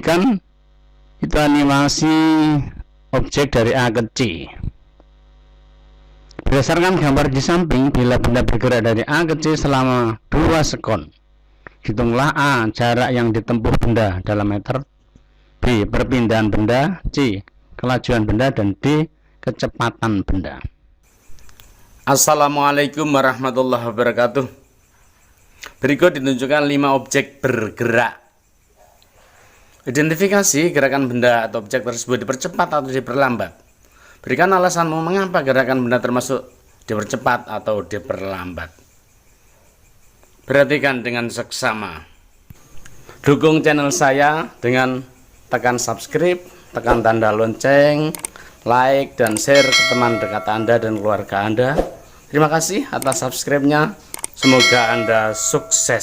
perhatikan, itu animasi objek dari A ke C. Berdasarkan gambar di samping, bila benda bergerak dari A ke C selama 2 sekon, hitunglah A jarak yang ditempuh benda dalam meter, B perpindahan benda, C kelajuan benda, dan D kecepatan benda. Assalamualaikum warahmatullahi wabarakatuh. Berikut ditunjukkan 5 objek bergerak. Identifikasi gerakan benda atau objek tersebut dipercepat atau diperlambat. Berikan alasanmu mengapa gerakan benda termasuk dipercepat atau diperlambat. Perhatikan dengan seksama. Dukung channel saya dengan tekan subscribe, tekan tanda lonceng, like, dan share ke teman dekat Anda dan keluarga Anda. Terima kasih atas subscribe-nya. Semoga Anda sukses.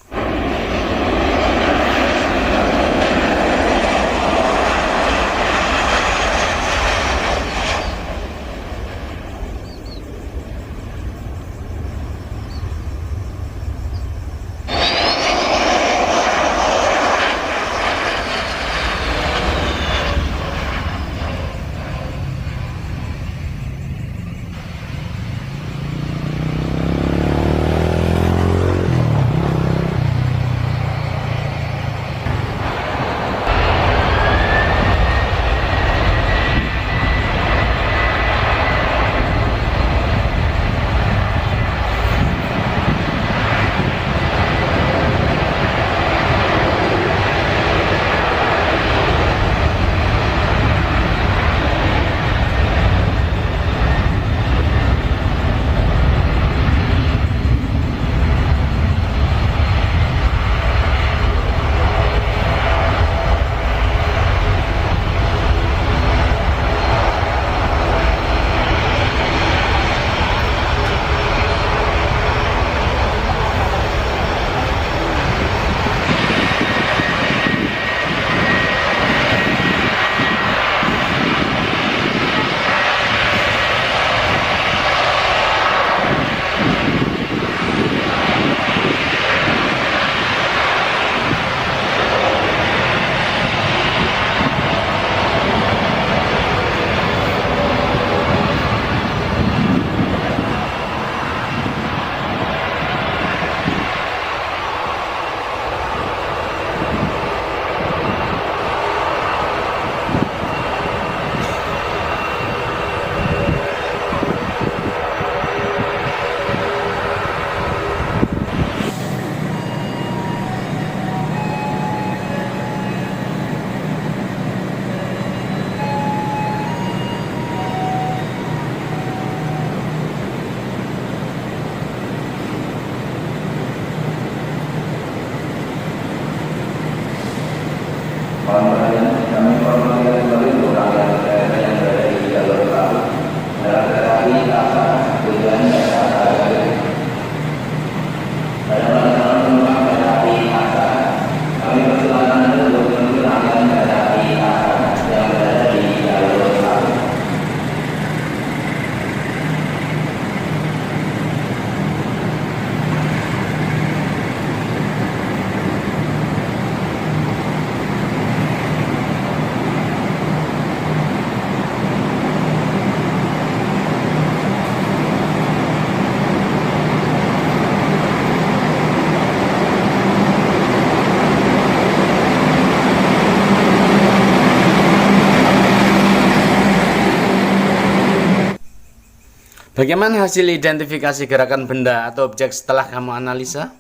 Bagaimana hasil identifikasi gerakan benda atau objek setelah kamu analisa?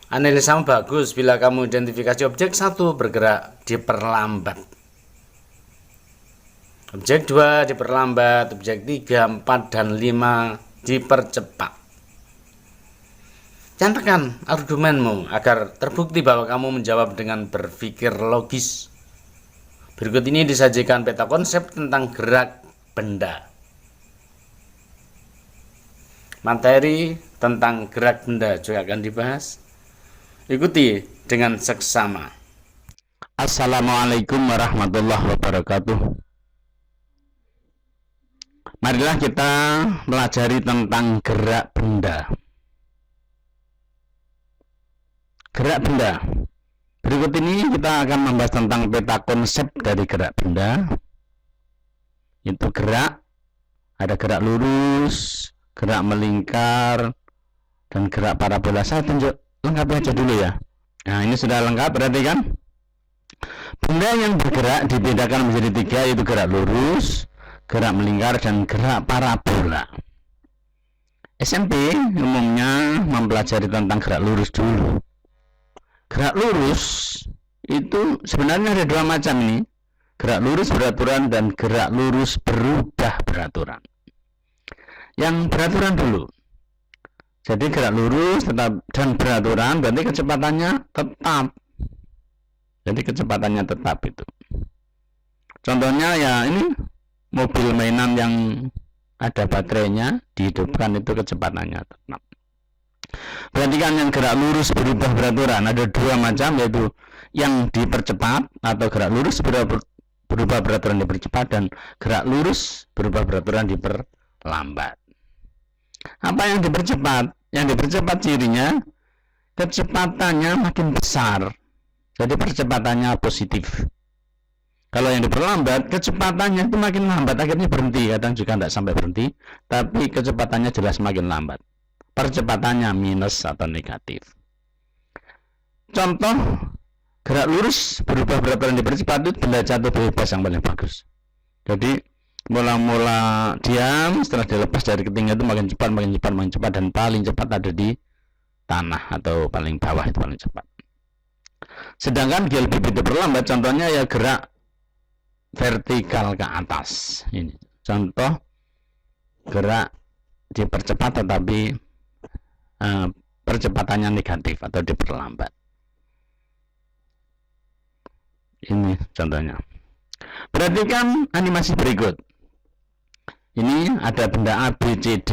Analisamu bagus bila kamu identifikasi objek 1 bergerak diperlambat, objek 2 diperlambat, objek 3, 4, dan 5 dipercepat. Cantumkan argumenmu agar terbukti bahwa kamu menjawab dengan berpikir logis. Berikut ini disajikan peta konsep tentang gerak benda. Materi tentang gerak benda juga akan dibahas. Ikuti dengan seksama. Assalamualaikum warahmatullahi wabarakatuh. Marilah kita pelajari tentang gerak benda. Gerak benda Berikut ini kita akan membahas tentang peta konsep dari gerak benda. Itu gerak, ada gerak lurus, gerak melingkar, dan gerak parabola. Saya tunjuk lengkap aja dulu ya. Nah, ini sudah lengkap, berarti kan? Benda yang bergerak dibedakan menjadi 3, yaitu gerak lurus, gerak melingkar, dan gerak parabola. SMP umumnya mempelajari tentang gerak lurus dulu. Gerak lurus itu sebenarnya ada 2 macam ini. Gerak lurus beraturan dan gerak lurus berubah beraturan. Yang beraturan dulu. Jadi gerak lurus tetap dan beraturan berarti kecepatannya tetap. Jadi kecepatannya tetap itu. Contohnya ya ini mobil mainan yang ada baterainya dihidupkan itu kecepatannya tetap. Perhatikan yang gerak lurus berubah beraturan ada 2 macam, yaitu yang dipercepat atau gerak lurus berubah beraturan dipercepat dan gerak lurus berubah beraturan diperlambat. Apa yang dipercepat? Yang dipercepat cirinya kecepatannya makin besar, jadi percepatannya positif. Kalau yang diperlambat, kecepatannya itu makin lambat, akhirnya berhenti. Kadang juga tidak sampai berhenti, tapi kecepatannya jelas makin lambat. Percepatannya minus atau negatif. Contoh, gerak lurus berubah beraturan dipercepat itu benda jatuh bebas yang paling bagus. Jadi, mula-mula diam, setelah dilepas dari ketinggian itu makin cepat, dan paling cepat ada di tanah atau paling bawah itu paling cepat. Sedangkan dia lebih diperlambat, contohnya ya gerak vertikal ke atas. Ini contoh gerak dipercepat tetapi percepatannya negatif atau diperlambat. Ini contohnya. Perhatikan animasi berikut. Ini ada benda A, B, C, D.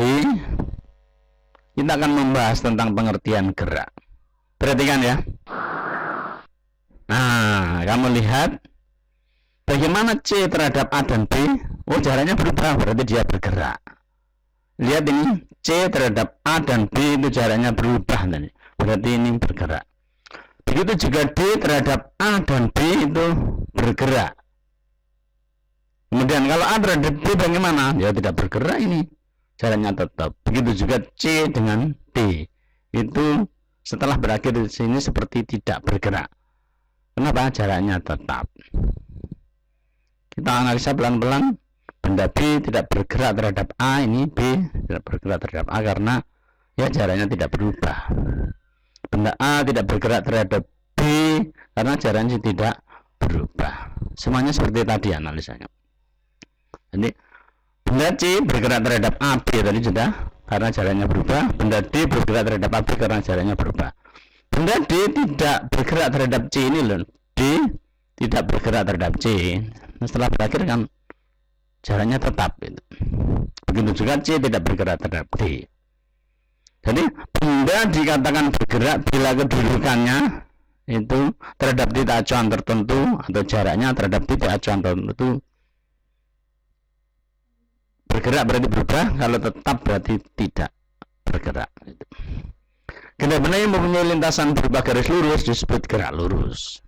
Kita akan membahas tentang pengertian gerak. Perhatikan ya. Nah, kamu lihat bagaimana C terhadap A dan B. Oh, jaraknya berubah, berarti dia bergerak. Lihat ini, C terhadap A dan B itu jaraknya berubah, berarti ini bergerak. Begitu juga D terhadap A dan B itu bergerak. Kemudian kalau A terhadap B bagaimana? Ya tidak bergerak ini, jaraknya tetap. Begitu juga C dengan D, itu setelah berakhir di sini seperti tidak bergerak. Kenapa? Jaraknya tetap. Kita analisa pelan-pelan. Benda B tidak bergerak terhadap A, ini B tidak bergerak terhadap A karena ya jaraknya tidak berubah. Benda A tidak bergerak terhadap B karena jaraknya tidak berubah. Semuanya seperti tadi analisanya. Jadi benda C bergerak terhadap AB tadi sudah karena jaraknya berubah. Benda D bergerak terhadap AB karena jaraknya berubah. Benda D tidak bergerak terhadap C ini loh. D tidak bergerak terhadap C. Nah, setelah berakhir kan jaraknya tetap itu. Begitu juga C tidak bergerak terhadap D. Jadi benda dikatakan bergerak bila kedudukannya itu terhadap titik acuan tertentu atau jaraknya terhadap titik acuan tertentu. Bergerak berarti berubah, kalau tetap berarti tidak bergerak. Benda-benda yang mempunyai lintasan berupa garis lurus disebut gerak lurus.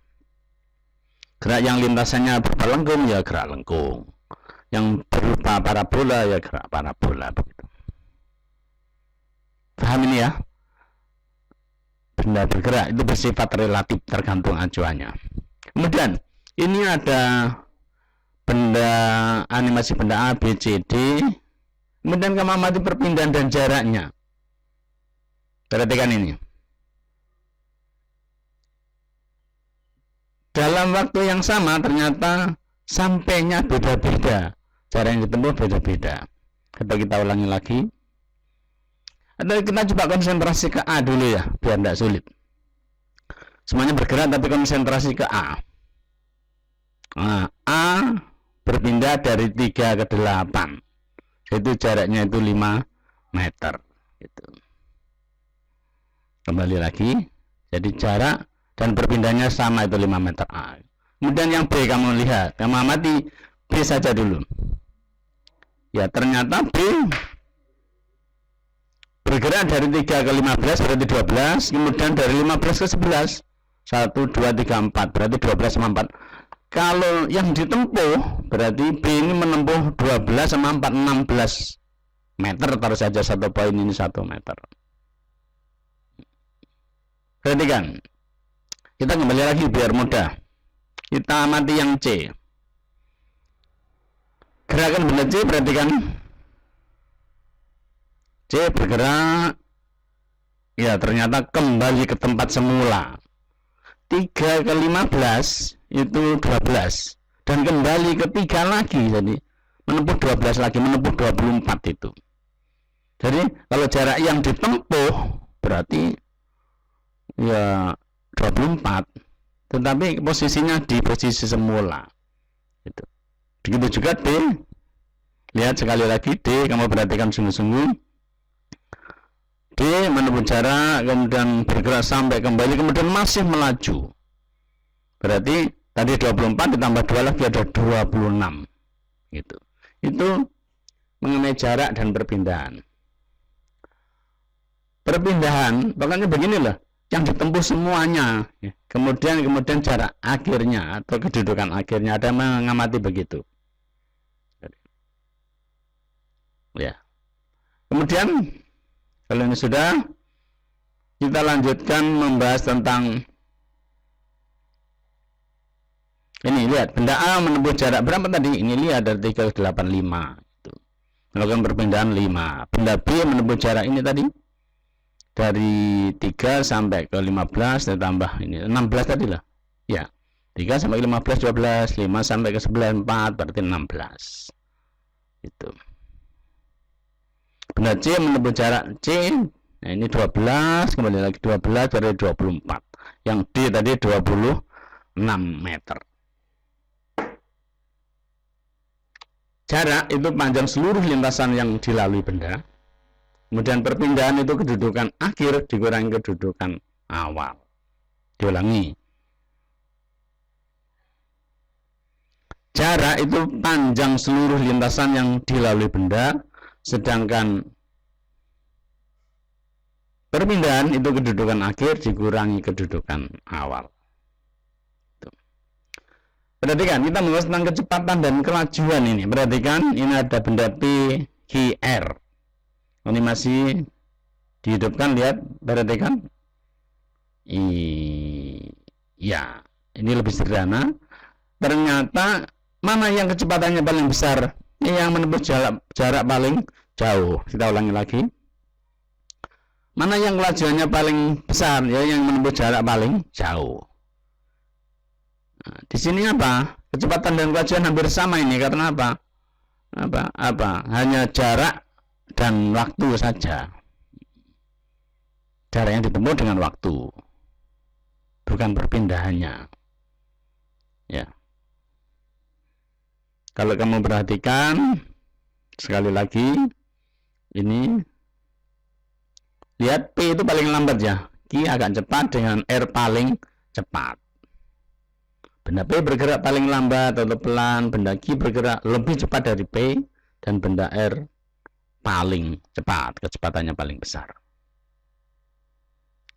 Gerak yang lintasannya berupa lengkung ya gerak lengkung. Yang berupa parabola ya gerak parabola begitu. Paham ini ya? Benda bergerak itu bersifat relatif tergantung acuannya. Kemudian ini ada benda animasi benda A, B, C, D. Kemudian kamu amati perpindahan dan jaraknya. Perhatikan ini. Dalam waktu yang sama ternyata sampainya beda-beda. Cara yang ditempuh beda-beda. Coba kita ulangi lagi. Atau kita coba konsentrasi ke A dulu ya, biar tidak sulit. Semuanya bergerak tapi konsentrasi ke A. Nah, A berpindah dari 3 ke 8. Itu jaraknya itu 5 meter. Gitu. Kembali lagi. Jadi jarak dan berpindahnya sama itu 5 meter A. Kemudian yang B kamu lihat, kamu amati B saja dulu. Ya ternyata B bergerak dari 3 ke 15 berarti 12, kemudian dari 15 ke 11 1, 2, 3, 4, berarti 12 sama 4. Kalau yang ditempuh berarti B ini menempuh 12 sama 4, 16 meter. Taruh saja satu poin ini 1 meter. Perhatikan, kita kembali lagi biar mudah. Kita amati yang C. Gerakan benda C, perhatikan. C bergerak, ya ternyata kembali ke tempat semula. 3 ke 15 itu 12 dan kembali ke 3 lagi, jadi menempuh 12 lagi, menempuh 24 itu. Jadi kalau jarak yang ditempuh berarti ya 24, tetapi posisinya di posisi semula itu. Begitu juga D. Lihat sekali lagi D, kamu perhatikan sungguh-sungguh. D menempuh jarak, kemudian bergerak sampai kembali, kemudian masih melaju. Berarti tadi 24 ditambah 2 lagi ada 26 gitu. Itu mengenai jarak dan perpindahan. Perpindahan pokoknya beginilah, yang ditempuh semuanya, kemudian jarak akhirnya atau kedudukan akhirnya, ada mengamati begitu ya. Kemudian kalau ini sudah, kita lanjutkan membahas tentang ini. Lihat, benda A menempuh jarak berapa tadi? Ini lihat dari 385 itu. Melakukan perpindahan 5. Benda B menempuh jarak ini tadi dari 3 sampai ke 15 ditambah ini 16 tadi lah. Ya. 3 sampai ke 15 12, 5 sampai ke 11 4 berarti 16. Itu. Benda C menempuh jarak C, nah ini 12, kembali lagi 12 dari 24. Yang D tadi 26 meter. Jarak itu panjang seluruh lintasan yang dilalui benda. Kemudian perpindahan itu kedudukan akhir dikurangi kedudukan awal. Diulangi. Jarak itu panjang seluruh lintasan yang dilalui benda, sedangkan perpindahan itu kedudukan akhir dikurangi kedudukan awal. Perhatikan, kita membahas tentang kecepatan dan kelajuan ini. Perhatikan, ini ada benda P, Q, R. Ini masih dihidupkan, lihat, perhatikan. Ya, ini lebih sederhana. Ternyata mana yang kecepatannya paling besar? Yang menempuh jarak paling jauh. Kita ulangi lagi. Mana yang kelajuannya paling besar? Ya, yang menempuh jarak paling jauh. Nah, di sini apa? Kecepatan dan kelajuan hampir sama ini, karena apa? Hanya jarak dan waktu saja. Jarak yang ditempuh dengan waktu, bukan perpindahannya. Ya. Kalau kamu perhatikan sekali lagi, ini lihat P itu paling lambat ya, Q agak cepat dengan R paling cepat. Benda P bergerak paling lambat atau pelan, benda Q bergerak lebih cepat dari P, dan benda R paling cepat, kecepatannya paling besar.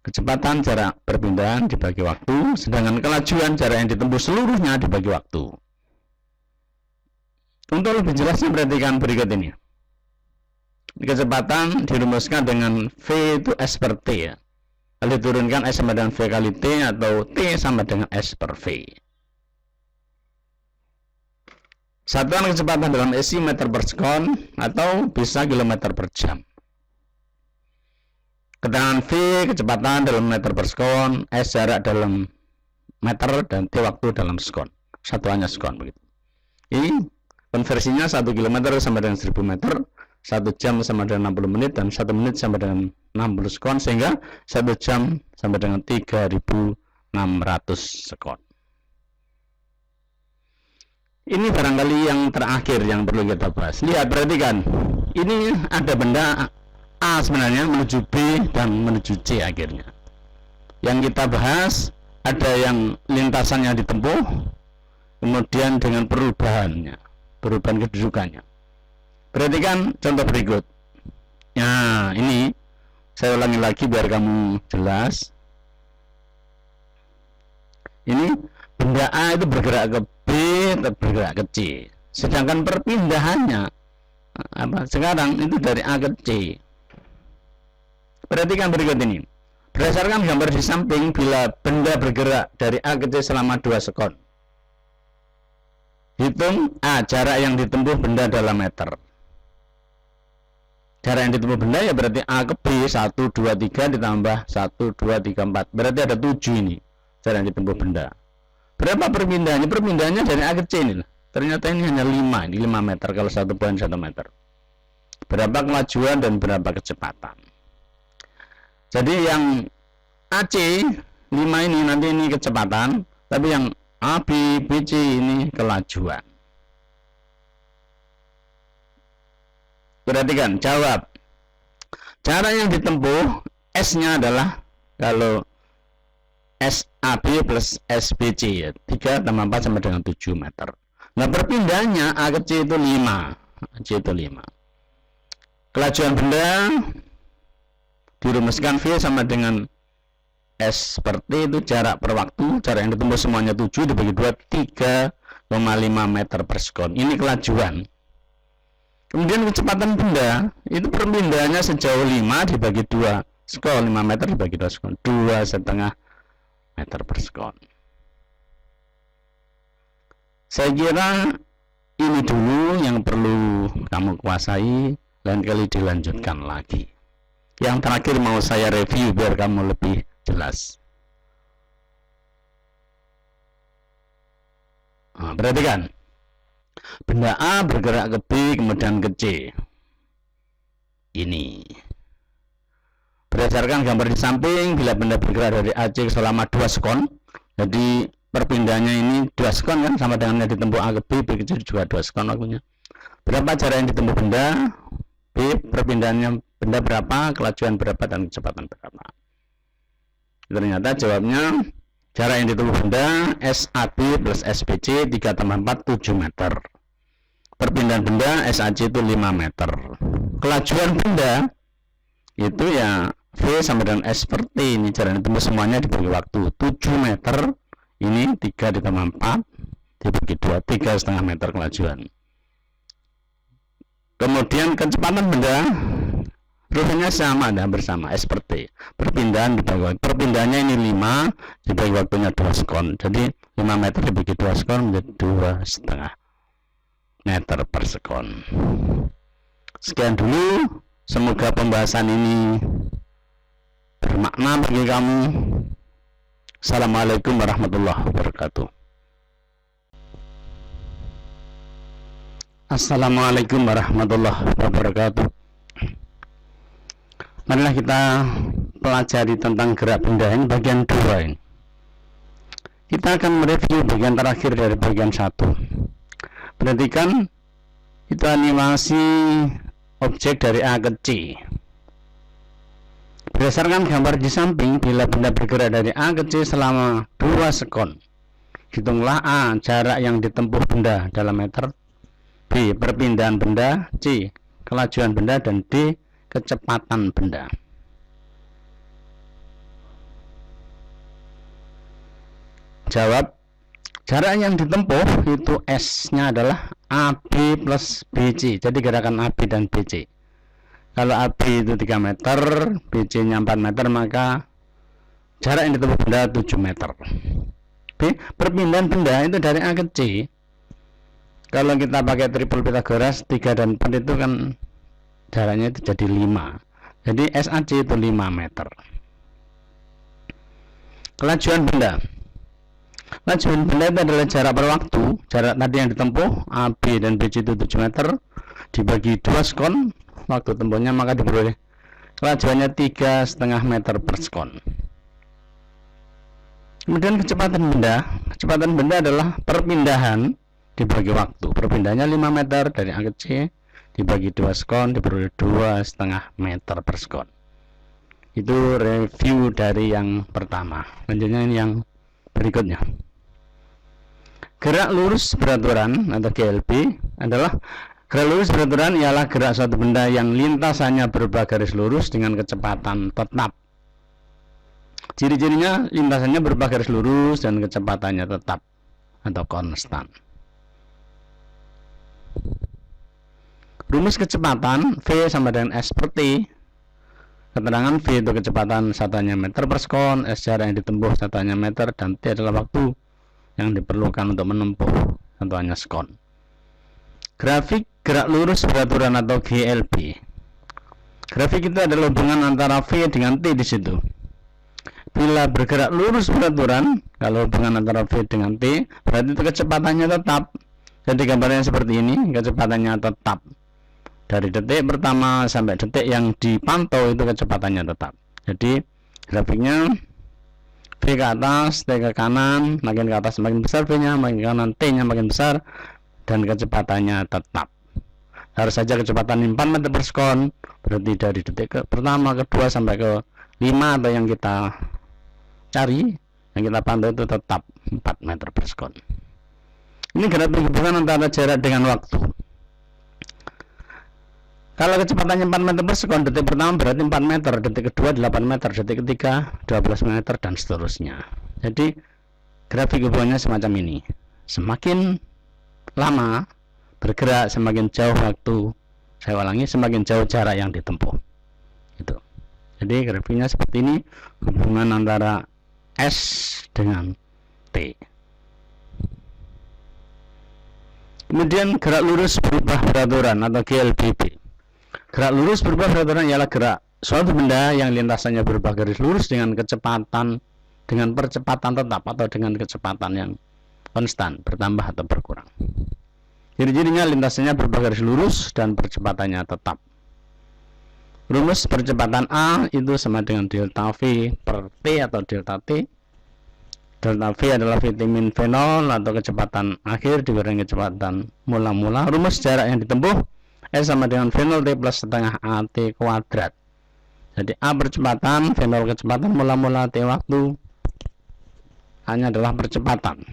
Kecepatan jarak perpindahan dibagi waktu, sedangkan kelajuan jarak yang ditempuh seluruhnya dibagi waktu. Untuk lebih jelasnya perhatikan berikut ini. Kecepatan dirumuskan dengan V itu S per T ya. Lalu diturunkan S sama dengan V kali T, atau T sama dengan S per V. Satuan kecepatan dalam SI meter per sekon atau bisa kilometer per jam. Keterangan V kecepatan dalam meter per sekon, S jarak dalam meter, dan T waktu dalam sekon. Satuannya sekon begitu. Ini konversinya 1 km sama dengan 1000 meter, 1 jam sama dengan 60 menit, dan 1 menit sama dengan 60 sekon, sehingga 1 jam sama dengan 3600 sekon. Ini barangkali yang terakhir yang perlu kita bahas. Lihat, perhatikan. Ini ada benda A sebenarnya menuju B dan menuju C akhirnya. Yang kita bahas ada yang lintasannya ditempuh, kemudian dengan perubahan kedudukannya. Perhatikan contoh berikut. Nah, ini saya ulangi lagi biar kamu jelas. Ini benda A itu bergerak ke B atau bergerak ke C. Sedangkan perpindahannya sekarang itu dari A ke C. Perhatikan berikut ini. Berdasarkan gambar di samping, bila benda bergerak dari A ke C selama 2 sekon. Hitung A, jarak yang ditempuh benda dalam meter. Jarak yang ditempuh benda ya berarti A ke B 1, 2, 3 ditambah 1, 2, 3, 4. Berarti ada 7 ini jarak yang ditempuh benda. Berapa perpindahannya? Perpindahannya dari A ke C ini. Ternyata ini hanya 5, ini 5 meter kalau 1 poin 1 meter. Berapa kelajuan dan berapa kecepatan. Jadi yang AC 5 ini nanti ini kecepatan, tapi yang AB, BC ini kelajuan. Perhatikan, jawab. Cara yang ditempuh S-nya adalah kalau SAB plus SBC ya, 3 tambah 4 sama dengan 7 meter. Nah perpindahannya A ke C itu 5. C itu 5. Kelajuan benda dirumuskan V sama dengan S seperti itu, jarak per waktu, jarak yang ditempuh semuanya 7 dibagi 2, 3,5 meter per sekon. Ini kelajuan. Kemudian kecepatan benda itu perpindahannya sejauh 5 dibagi 2 sekon, 5 meter dibagi 2 sekon, 2,5 meter per sekon. Saya kira ini dulu yang perlu kamu kuasai, lain kali dilanjutkan lagi. Yang terakhir mau saya review biar kamu lebih jelas. Nah, perhatikan. Benda A bergerak ke B kemudian ke C. Ini. Berdasarkan gambar di samping, bila benda bergerak dari AC selama 2 sekon, jadi perpindahannya ini 2 sekon kan, sama dengan yang ditempuh A ke B, B ke C juga 2 sekon waktunya. Berapa jarak yang ditempuh benda? B, perpindahannya benda berapa, kelajuan berapa, dan kecepatan berapa. Ternyata jawabnya jarak yang ditempuh benda SAB plus SBC 3 tambah 4 7 meter. Perpindahan benda SAC itu 5 meter. Kelajuan benda itu ya V sama dengan S seperti ini, jarak yang ditempuh semuanya dibagi waktu 7 meter. Ini 3 ditambah 4 dibagi 2, 3,5 meter kelajuan. Kemudian kecepatan benda rumusnya sama, hampir sama, seperti perpindahan dibagi waktu. Perpindahannya ini 5 dibagi waktunya 2 sekon. Jadi 5 meter dibagi 2 sekon menjadi 2,5 meter per sekon. Sekian dulu, semoga pembahasan ini bermakna bagi kamu. Assalamualaikum warahmatullahi wabarakatuh. Assalamualaikum warahmatullahi wabarakatuh. Marilah kita pelajari tentang gerak benda ini bagian 2 ini. Kita akan mereview bagian terakhir dari bagian 1. Perhatikan, itu animasi objek dari A ke C. Berdasarkan gambar di samping, bila benda bergerak dari A ke C selama 2 sekon, hitunglah A, jarak yang ditempuh benda dalam meter, B, perpindahan benda, C, kelajuan benda, dan D, kecepatan benda. Jawab. Jarak yang ditempuh itu S-nya adalah AB plus BC. Jadi gerakan AB dan BC. Kalau AB itu 3 meter, BC-nya 4 meter, maka jarak yang ditempuh benda 7 meter. B, perpindahan benda itu dari A ke C. Kalau kita pakai triple Pythagoras, 3 dan 4 itu kan jaraknya itu jadi 5. Jadi SAC itu 5 meter. Kelajuan benda. Kelajuan benda itu adalah jarak per waktu. Jarak tadi yang ditempuh AB dan BC itu 7 meter dibagi 2 sekon waktu tempuhnya, maka diperoleh kelajuannya 3,5 meter per sekon. Kemudian kecepatan benda. Kecepatan benda adalah perpindahan dibagi waktu. Perpindahannya 5 meter dari A ke C dibagi 2 sekon diperoleh 2,5 meter per sekon. Itu review dari yang pertama. Lanjutnya ini yang berikutnya. Gerak lurus beraturan atau GLB adalah gerak lurus beraturan ialah gerak suatu benda yang lintasannya berupa garis lurus dengan kecepatan tetap. Ciri-cirinya lintasannya berupa garis lurus dan kecepatannya tetap atau konstan. Rumus kecepatan V sama dengan S per T. Keterangan V itu kecepatan satuannya meter per sekon, S jarak yang ditempuh satuannya meter, dan T adalah waktu yang diperlukan untuk menempuh satuannya sekon. Grafik gerak lurus beraturan atau GLB. Grafik itu adalah hubungan antara V dengan T di situ. Bila bergerak lurus beraturan, kalau hubungan antara V dengan T, berarti itu kecepatannya tetap. Jadi gambarnya seperti ini, kecepatannya tetap. Dari detik pertama sampai detik yang dipantau itu kecepatannya tetap. Jadi grafiknya V ke atas, T ke kanan, makin ke atas makin besar V-nya, makin ke kanan T-nya makin besar, dan kecepatannya tetap. Harus saja kecepatan 4 meter per sekon, berarti dari detik pertama, kedua sampai ke 5 atau yang kita cari, yang kita pantau itu tetap 4 meter per sekon. Ini grafik hubungan antara jarak dengan waktu. Kalau kecepatannya 4 meter per sekon, detik pertama berarti 4 meter, detik kedua 8 meter, detik ketiga 12 meter, dan seterusnya. Jadi grafik hubungannya semacam ini. Semakin lama bergerak, semakin jauh waktu. Saya ulangi, semakin jauh jarak yang ditempuh. Itu. Jadi grafiknya seperti ini, hubungan antara S dengan T. Kemudian gerak lurus berubah beraturan atau GLBB. Gerak lurus berubah beraturan ialah gerak suatu benda yang lintasannya berubah garis lurus dengan kecepatan, dengan percepatan tetap atau dengan kecepatan yang konstan, bertambah atau berkurang. Ciri-cirinya lintasannya berubah garis lurus dan percepatannya tetap. Rumus percepatan A itu sama dengan delta V per T atau delta T. Delta V adalah vitamin V0 atau kecepatan akhir dibanding kecepatan mula-mula. Rumus jarak yang ditempuh S sama dengan V0 T plus setengah AT kuadrat. Jadi A percepatan, V0 kecepatan mula-mula, T waktu. A-nya adalah percepatan.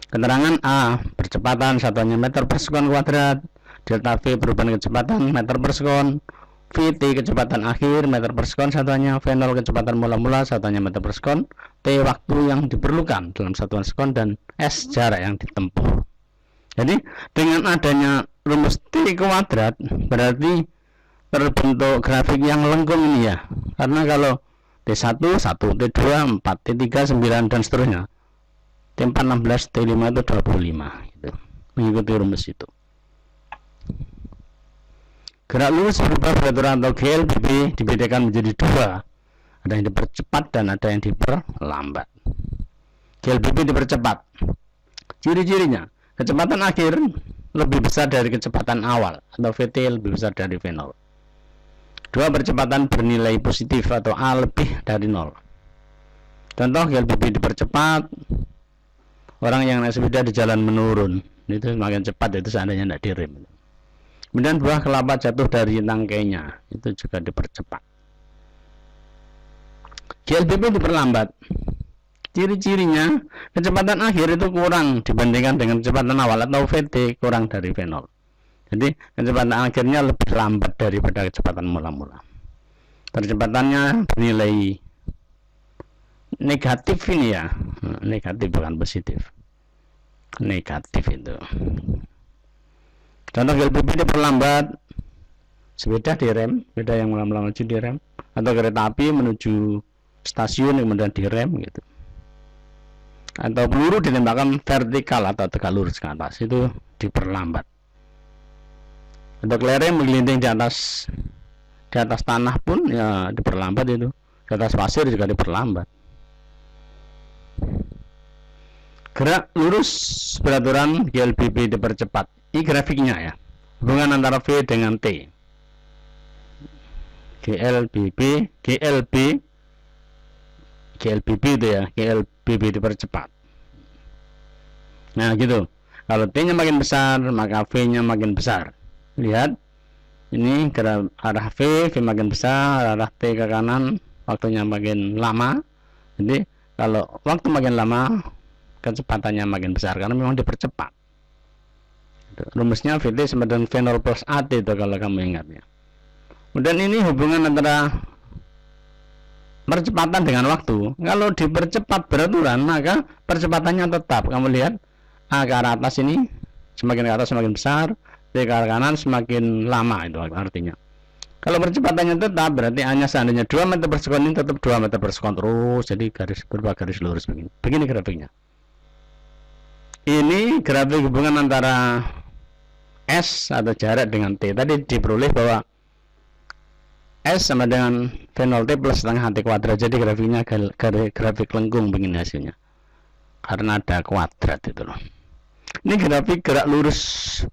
Keterangan A percepatan satuannya meter per sekon kuadrat, delta V perubahan kecepatan meter per sekon, VT kecepatan akhir meter per sekon satuannya, V0 kecepatan mula-mula satuannya meter per sekon, T waktu yang diperlukan dalam satuan sekon, dan S jarak yang ditempuh. Jadi dengan adanya rumus T kuadrat berarti terbentuk grafik yang lengkung ini ya. Karena kalau T1 1, T2 4, T3 9 dan seterusnya. T4 16, T5 itu 25 gitu. Mengikuti rumus itu. Gerak lurus berubah beraturan atau GLBB dibedakan menjadi dua. Ada yang dipercepat dan ada yang diperlambat. GLBB dipercepat. Ciri-cirinya, kecepatan akhir lebih besar dari kecepatan awal atau VT lebih besar dari V0. Dua, percepatan bernilai positif atau A lebih dari 0. Contoh GLBB dipercepat, orang yang naik sepeda di jalan menurun, itu semakin cepat itu seandainya tidak direm. Kemudian buah kelapa jatuh dari tangkainya, itu juga dipercepat. GLBB diperlambat. Ciri-cirinya, kecepatan akhir itu kurang dibandingkan dengan kecepatan awal atau VT kurang dari V0. Jadi kecepatan akhirnya lebih lambat daripada kecepatan mula-mula. Percepatannya bernilai negatif ini ya, negatif bukan positif, negatif itu. Contoh GLBB diperlambat, sepeda direm, sepeda yang mula-mula maju direm, atau kereta api menuju stasiun kemudian direm gitu. Atau peluru ditembakkan vertikal atau tegak lurus ke atas, itu diperlambat. Atau kelereng menggelinding di atas tanah pun ya diperlambat itu. Di atas pasir juga diperlambat. Gerak lurus beraturan GLBB dipercepat. Ini grafiknya ya. Hubungan antara V dengan T. GLBB itu ya, GLBB dipercepat. Nah gitu. Kalau T-nya makin besar, maka V-nya makin besar. Lihat, ini arah V makin besar, arah T ke kanan, waktunya makin lama. Jadi kalau waktu makin lama, kecepatannya makin besar karena memang dipercepat. Rumusnya VT sama dengan V0 plus AT itu kalau kamu ingat ya. Kemudian ini hubungan antara percepatan dengan waktu. Kalau dipercepat beraturan, maka percepatannya tetap. Kamu lihat A ke arah atas ini, semakin ke atas semakin besar, B ke arah kanan semakin lama, itu artinya. Kalau percepatannya tetap, berarti hanya seandainya 2 meter per sekon ini tetap 2 meter per sekon terus, jadi berubah garis lurus begini. Begini grafiknya. Ini grafik hubungan antara S atau jarak dengan T. Tadi diperoleh bahwa S sama dengan V0T plus setengah T kuadrat. Jadi grafiknya grafik lengkung begini hasilnya, karena ada kuadrat itu loh. Ini grafik gerak lurus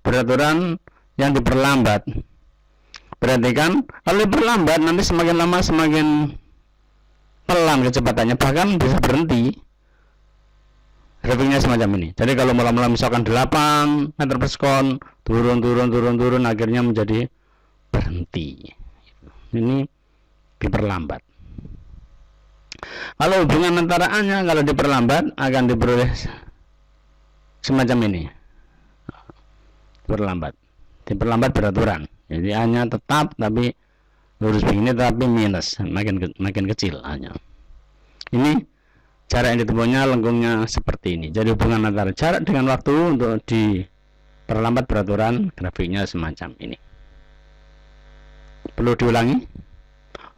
beraturan yang diperlambat. Perhatikan, kalau diperlambat nanti semakin lama semakin pelan kecepatannya, bahkan bisa berhenti. Grafiknya semacam ini. Jadi kalau mula-mula misalkan 8 meter per sekon, turun, akhirnya menjadi berhenti. Ini diperlambat. Kalau hubungan antara A-nya kalau diperlambat akan diperoleh semacam ini. Diperlambat beraturan. Jadi A-nya tetap tapi lurus begini, tapi minus, makin kecil A-nya. Ini jarak yang ditempuhnya lengkungnya seperti ini. Jadi hubungan antara jarak dengan waktu untuk diperlambat beraturan, grafiknya semacam ini. Perlu diulangi.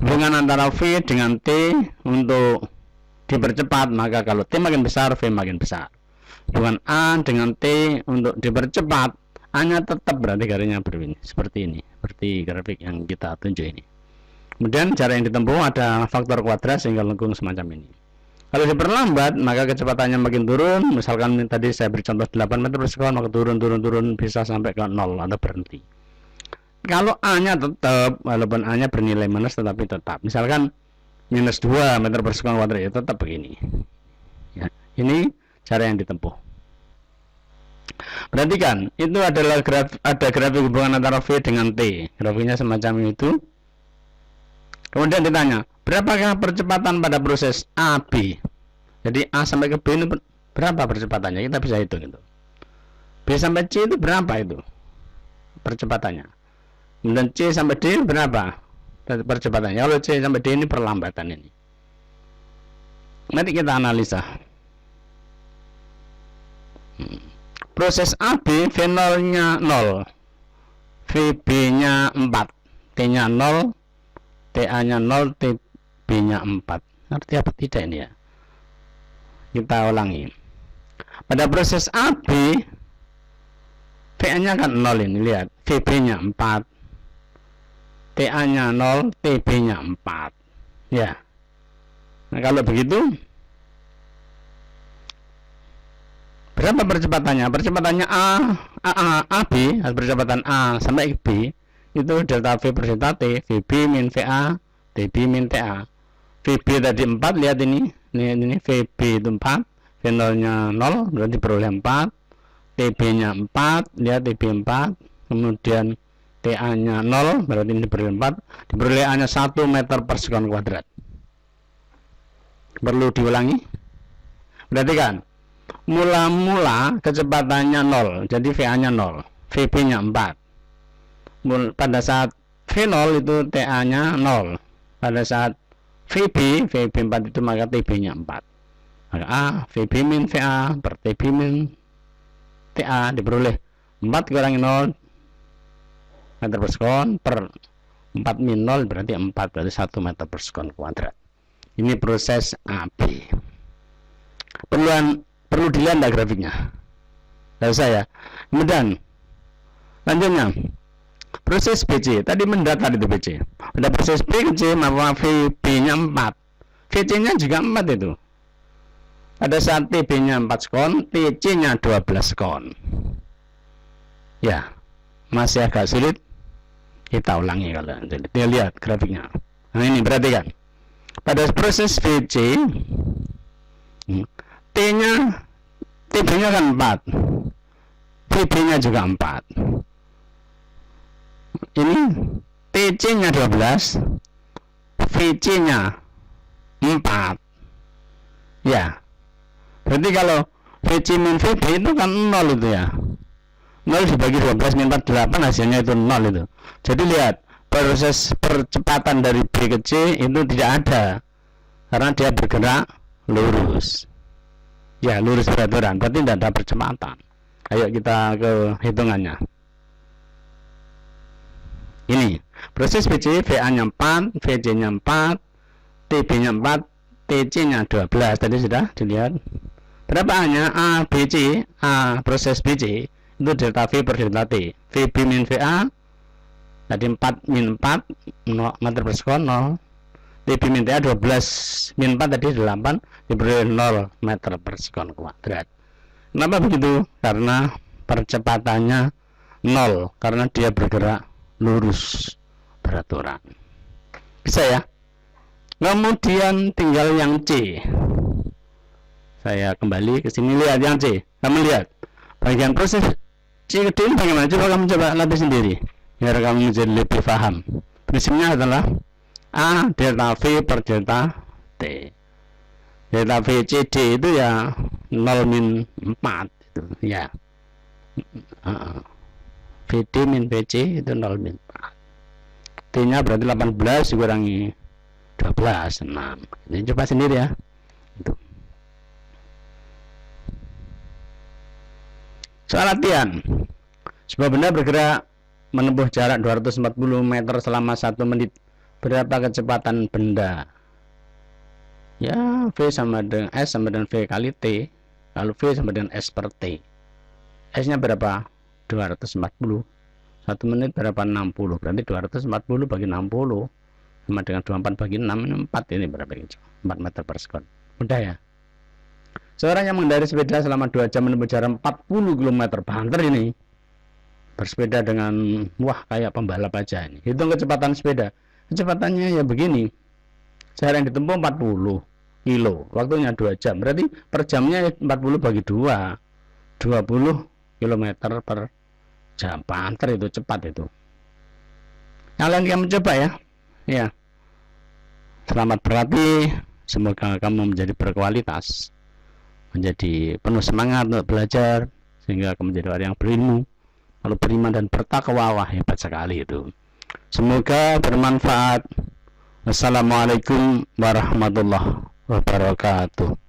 Hubungan antara V dengan T untuk dipercepat, maka kalau T makin besar, V makin besar. Hubungan A dengan T untuk dipercepat, A-nya tetap, berarti garisnya berbeda seperti ini, seperti grafik yang kita tunjuk ini. Kemudian jarak yang ditempuh ada faktor kuadrat sehingga lengkung semacam ini. Kalau diperlambat, maka kecepatannya makin turun. Misalkan tadi saya beri contoh 8 meter per sekon, maka turun bisa sampai ke 0 atau berhenti. Kalau A-nya tetap, walaupun A-nya bernilai minus tetapi tetap. Misalkan minus 2 meter per sekon kuadrat, ya tetap begini. Ya, ini cara yang ditempuh. Perhatikan, itu adalah ada grafik hubungan antara V dengan T. Grafiknya semacam itu. Kemudian ditanya, berapakah percepatan pada proses AB? Jadi A sampai ke B ini berapa percepatannya? Kita bisa hitung itu. B sampai C itu berapa itu percepatannya? Dan C sampai D berapa percepatannya? Kalau C sampai D ini perlambatan ini. Nanti kita analisa. Proses AB V0-nya 0, VB-nya 4, T-nya 0, TA-nya 0, TB-nya 4. Ngerti apa tidak ini ya? Kita ulangi. Pada proses AB, VA-nya kan 0 ini, lihat. VB-nya 4, TA-nya 0, TB-nya 4. Ya. Nah, kalau begitu, berapa percepatannya? Percepatannya AB, percepatan A sampai B itu delta V per delta T, VB min VA, TB min TA. VB tadi 4, lihat ini VB itu 4, V0 nya 0 berarti peroleh 4, TB nya 4, lihat TB 4, kemudian TA nya 0 berarti ini diperoleh 4, diperoleh hanya 1 meter per sekon kuadrat. Perlu diulangi. Perhatikan, mula-mula kecepatannya 0, jadi VA nya 0, VB nya 4. Pada saat V0 itu TA nya 0, pada saat VB 4 itu maka TB nya 4, maka A VB min VA per TB min TA diperoleh 4 kurangi 0 meter per sekon per 4 min 0 berarti 4, berarti 1 meter per sekon kuadrat. Ini proses AB. Perlu dilihat enggak grafiknya? Tidak usah ya. Kemudian lanjutnya proses BC, tadi mendatar itu BC. Pada proses B ke C, maka VB nya 4, VC nya juga 4 itu. Pada saat TB nya 4 sekon, TC nya 12 sekon. Ya, masih agak sulit. Kita ulangi kalau kita lihat grafiknya. Nah ini perhatikan. Pada proses BC, TB nya kan 4, VB nya juga 4. Ini TC nya 12, VC nya 4. Ya, berarti kalau VC min VB itu kan 0 itu ya. 0 dibagi 12 min 48 hasilnya itu 0 itu. Jadi lihat, proses percepatan dari B ke C itu tidak ada. karena dia bergerak lurus. Ya, lurus beraturan, berarti tidak ada percepatan. Ayo kita ke hitungannya. Ini proses BC, VA-nya 4, VC-nya 4, TB-nya 4, TC-nya 12. Tadi sudah dilihat. Berapa A-nya? ABC, proses BC itu delta V per delta T. VB min VA tadi 4 min 4 0 meter per sekon 0. TB min TA 12 min 4 tadi 8 diberi 0 meter per sekon kuadrat. Kenapa begitu? Karena percepatannya 0, karena dia bergerak lurus beraturan. Bisa ya? Kemudian tinggal yang C. Saya kembali ke sini, lihat yang C. Kamu lihat bagian proses C gede ini bagaimana? Coba latih sendiri biar kamu menjadi lebih paham. Prinsipnya adalah A delta V per delta T. Delta V CD itu ya 0 min 4 itu ya. VD min VC itu 0 min 4. T nya berarti 18 dikurangi 12 6. Ini coba sendiri ya. Itu. Soal latihan. Sebuah benda bergerak menempuh jarak 240 meter selama 1 menit. Berapa kecepatan benda? Ya, V sama dengan S sama dengan V kali T. Kalau V sama dengan S per T. S nya berapa? 240. 1 menit berapa? 60. Berarti 240 bagi 60 sama dengan 24 bagi 6, 4 ini berapa? 4 meter per sekon. Mudah ya? Seorang yang mengendarai sepeda selama 2 jam menempuh jarak 40 km, banter ini. Bersepeda dengan wah kayak pembalap aja ini. Hitung kecepatan sepeda. Kecepatannya ya begini. Jarak yang ditempuh 40 kilo, waktunya 2 jam. Berarti per jamnya 40 bagi 2. 20 km per jam. Banter itu, cepat itu. Kalian yang mencoba ya. Ya. Selamat berlatih. Semoga kamu menjadi berkualitas, menjadi penuh semangat untuk belajar, sehingga kamu menjadi orang yang berilmu, lalu beriman dan bertakwa. Wah, hebat sekali itu. Semoga bermanfaat. Wassalamualaikum warahmatullahi wabarakatuh.